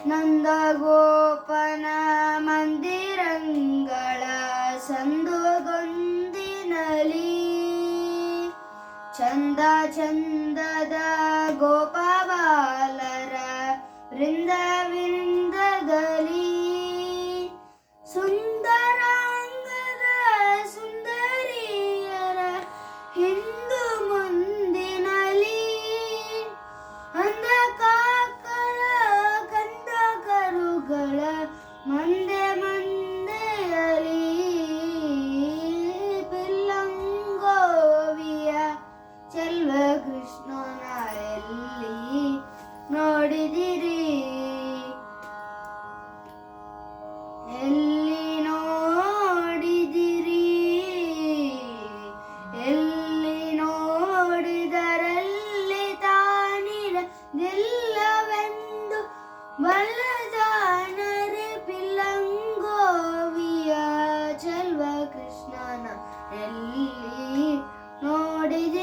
ನಂದಗೋಪನ ಮಂದಿರಂಗಳ ಸಂದುಗೊಂದಿನಲಿ ಚಂದ ಚಂದದ ಗೋಪಬಾಲರ ವೃಂದವಿಂದದಲ್ಲಿ ಸುಂದರಾಂಗದ ಸುಂದರಿಯರ ಹಿಂದು ಮುಂದಿನಲಿ ಅಂದ ಕಾಕಳ ಕಂದ ಕರುಗಳ ಮಂದೆ ಮಂದೆಯಲಿ ಪಿಲ್ಲಂಗೋವಿಯ ಚೆಲ್ವ ಕೃಷ್ಣನ ಎಲ್ಲಿ ನೋಡಿದಿರಿ ಎಲ್ಲಿ ನೋಡಿದಿರಿ ಎಲ್ಲಿ ನೋಡಿದರಲ್ಲಿ ತಾನಿರದಿಲ್ಲವೆಂದು ಬಲ್ಲಜಾನರೆ ಪಿಲ್ಲಂಗೋವಿಯ ಚೆಲ್ವ ಕೃಷ್ಣನ ಎಲ್ಲಿ ನೋಡಿದಿರಿ